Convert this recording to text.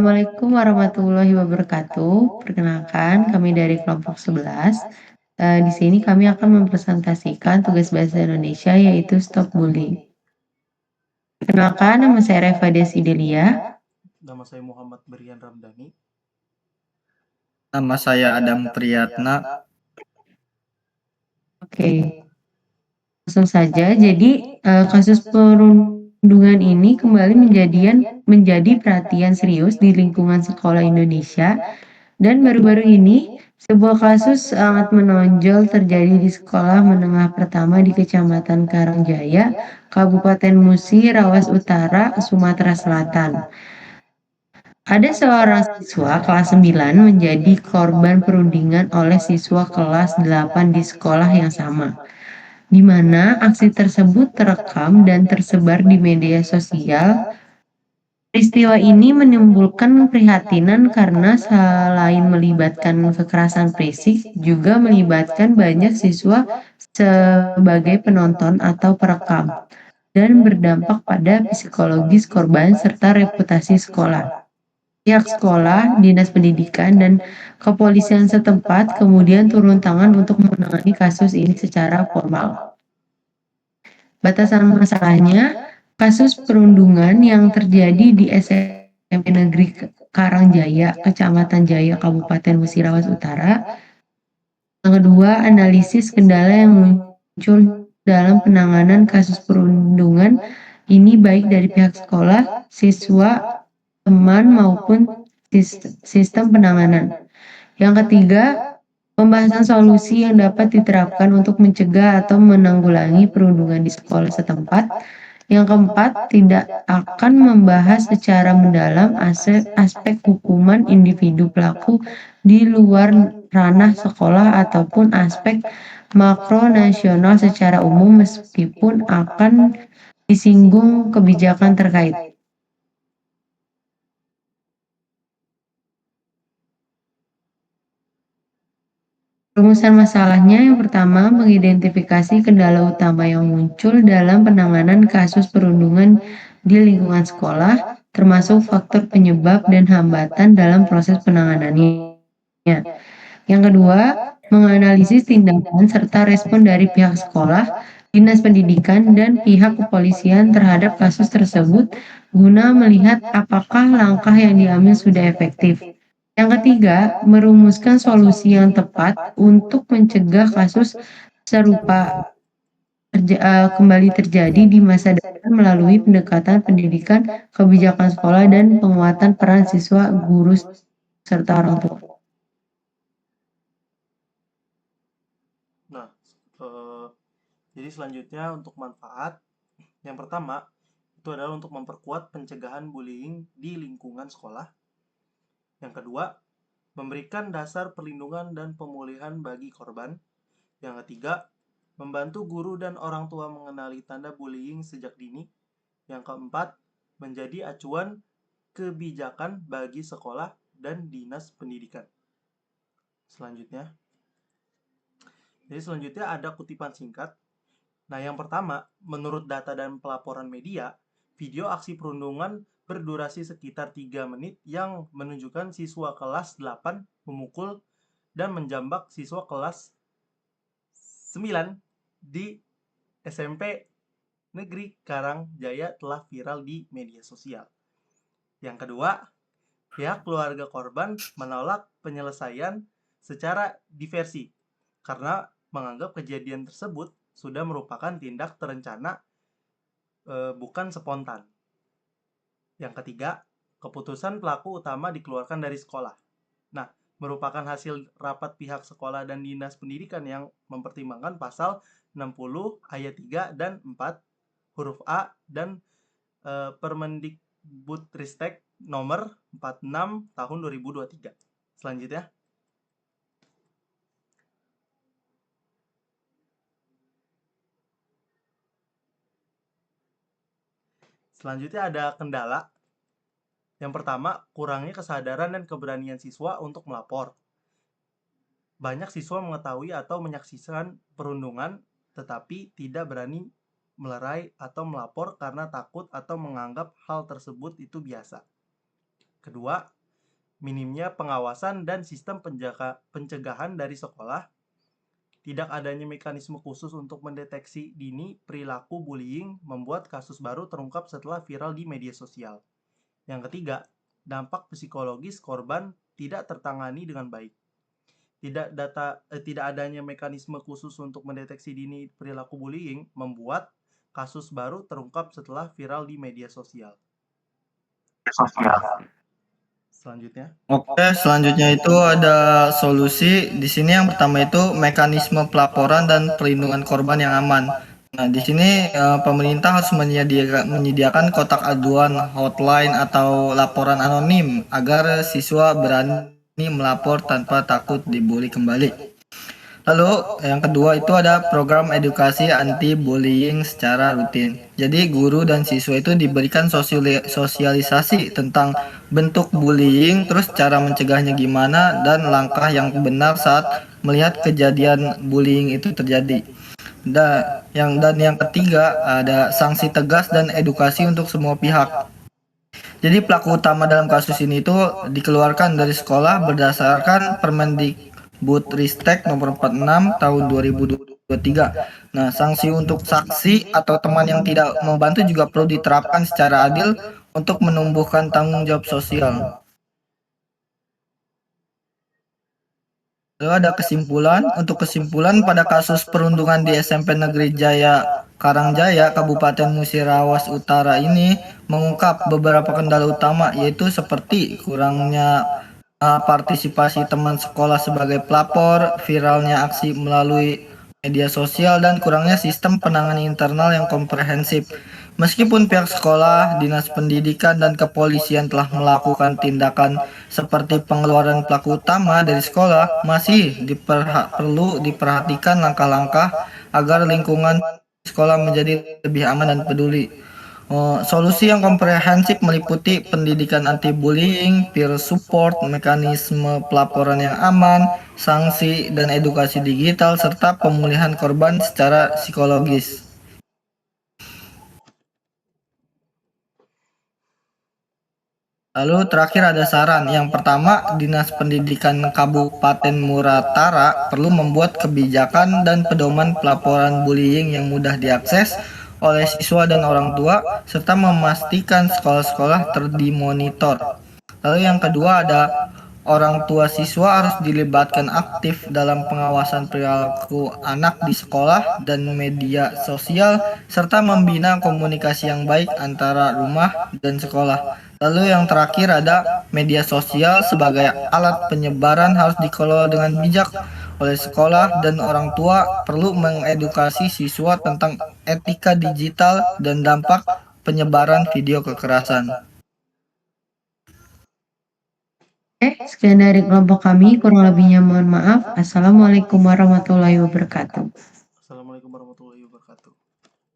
Assalamualaikum warahmatullahi wabarakatuh. Perkenalkan, kami dari kelompok 11. Di sini kami akan mempresentasikan tugas bahasa Indonesia yaitu Stop Bullying. Perkenalkan, nama saya Reva Desidelia. Nama saya Muhammad Berian Ramdhani. Nama saya Adam Priyatna. Oke, langsung saja. Jadi, kasus perundungan ini kembali menjadi perhatian serius di lingkungan sekolah Indonesia. Dan baru-baru ini, sebuah kasus sangat menonjol terjadi di sekolah menengah pertama di Kecamatan Karangjaya, Kabupaten Musi, Rawas Utara, Sumatera Selatan. Ada seorang siswa kelas 9 menjadi korban perundingan oleh siswa kelas 8 di sekolah yang sama, di mana aksi tersebut terekam dan tersebar di media sosial. Peristiwa ini menimbulkan prihatinan karena selain melibatkan kekerasan fisik, juga melibatkan banyak siswa sebagai penonton atau perekam, dan berdampak pada psikologis korban serta reputasi sekolah. Pihak sekolah, dinas pendidikan, dan kepolisian setempat kemudian turun tangan untuk menangani kasus ini secara formal. Batasan masalahnya, kasus perundungan yang terjadi di SMP Negeri Karangjaya, Kecamatan Jaya, Kabupaten Musi Rawas Utara. Yang kedua, analisis kendala yang muncul dalam penanganan kasus perundungan ini baik dari pihak sekolah, siswa, teman maupun sistem penanganan. Yang ketiga, pembahasan solusi yang dapat diterapkan untuk mencegah atau menanggulangi perundungan di sekolah setempat. Yang keempat, tidak akan membahas secara mendalam aspek hukuman individu pelaku di luar ranah sekolah ataupun aspek makro nasional secara umum meskipun akan disinggung kebijakan terkait. Rumusan masalahnya yang pertama, mengidentifikasi kendala utama yang muncul dalam penanganan kasus perundungan di lingkungan sekolah, termasuk faktor penyebab dan hambatan dalam proses penanganannya. Yang kedua, menganalisis tindakan serta respon dari pihak sekolah, dinas pendidikan, dan pihak kepolisian terhadap kasus tersebut guna melihat apakah langkah yang diambil sudah efektif. Yang ketiga, merumuskan solusi yang tepat untuk mencegah kasus serupa kembali terjadi di masa depan melalui pendekatan pendidikan, kebijakan sekolah, dan penguatan peran siswa, guru, serta orang tua. Nah, jadi selanjutnya untuk manfaat, yang pertama itu adalah untuk memperkuat pencegahan bullying di lingkungan sekolah. Yang kedua, memberikan dasar perlindungan dan pemulihan bagi korban. Yang ketiga, membantu guru dan orang tua mengenali tanda bullying sejak dini. Yang keempat, menjadi acuan kebijakan bagi sekolah dan dinas pendidikan. Selanjutnya ada kutipan singkat. Nah, yang pertama, menurut data dan pelaporan media, video aksi perundungan berdurasi sekitar 3 menit yang menunjukkan siswa kelas 8 memukul dan menjambak siswa kelas 9 di SMP Negeri Karangjaya telah viral di media sosial. Yang kedua, pihak keluarga korban menolak penyelesaian secara diversi karena menganggap kejadian tersebut sudah merupakan tindak terencana, bukan spontan. Yang ketiga, keputusan pelaku utama dikeluarkan dari sekolah. Nah, merupakan hasil rapat pihak sekolah dan dinas pendidikan yang mempertimbangkan pasal 60 ayat 3 dan 4 huruf A dan Permendikbudristek nomor 46 tahun 2023. Selanjutnya, ada kendala. Yang pertama, kurangnya kesadaran dan keberanian siswa untuk melapor. Banyak siswa mengetahui atau menyaksikan perundungan, tetapi tidak berani melerai atau melapor karena takut atau menganggap hal tersebut itu biasa. Kedua, minimnya pengawasan dan sistem pencegahan dari sekolah. Tidak adanya mekanisme khusus untuk mendeteksi dini perilaku bullying membuat kasus baru terungkap setelah viral di media sosial. Yang ketiga, dampak psikologis korban tidak tertangani dengan baik. Tidak adanya mekanisme khusus untuk mendeteksi dini perilaku bullying membuat kasus baru terungkap setelah viral di media sosial. Selanjutnya, Oke, selanjutnya itu ada solusi. Di sini yang pertama itu mekanisme pelaporan dan perlindungan korban yang aman. Nah, di sini pemerintah harus menyediakan kotak aduan, hotline atau laporan anonim agar siswa berani melapor tanpa takut dibully kembali. Lalu yang kedua itu ada program edukasi anti bullying secara rutin. Jadi guru dan siswa itu diberikan sosialisasi tentang bentuk bullying, terus cara mencegahnya gimana dan langkah yang benar saat melihat kejadian bullying itu terjadi. Dan yang ketiga ada sanksi tegas dan edukasi untuk semua pihak. Jadi pelaku utama dalam kasus ini itu dikeluarkan dari sekolah berdasarkan Permendikbudristek nomor 46 tahun 2023. Nah, sanksi untuk saksi atau teman yang tidak membantu juga perlu diterapkan secara adil untuk menumbuhkan tanggung jawab sosial. Lalu ada kesimpulan. Untuk kesimpulan pada kasus perundungan di SMP Negeri Jaya Karangjaya, Kabupaten Musirawas Utara ini mengungkap beberapa kendala utama, yaitu seperti kurangnya partisipasi teman sekolah sebagai pelapor, viralnya aksi melalui media sosial, dan kurangnya sistem penanganan internal yang komprehensif. Meskipun pihak sekolah, dinas pendidikan, dan kepolisian telah melakukan tindakan seperti pengeluaran pelaku utama dari sekolah, masih perlu diperhatikan langkah-langkah agar lingkungan sekolah menjadi lebih aman dan peduli. Solusi yang komprehensif meliputi pendidikan anti-bullying, peer support, mekanisme pelaporan yang aman, sanksi dan edukasi digital, serta pemulihan korban secara psikologis. Lalu terakhir ada saran. Yang pertama, Dinas Pendidikan Kabupaten Muratara perlu membuat kebijakan dan pedoman pelaporan bullying yang mudah diakses oleh siswa dan orang tua, serta memastikan sekolah-sekolah terdimonitor. Lalu yang kedua ada orang tua siswa harus dilibatkan aktif dalam pengawasan perilaku anak di sekolah dan media sosial, serta membina komunikasi yang baik antara rumah dan sekolah. Lalu yang terakhir ada media sosial sebagai alat penyebaran harus dikelola dengan bijak oleh sekolah, dan orang tua perlu mengedukasi siswa tentang etika digital dan dampak penyebaran video kekerasan. Sekian dari kelompok kami, kurang lebihnya mohon maaf. Assalamualaikum warahmatullahi wabarakatuh.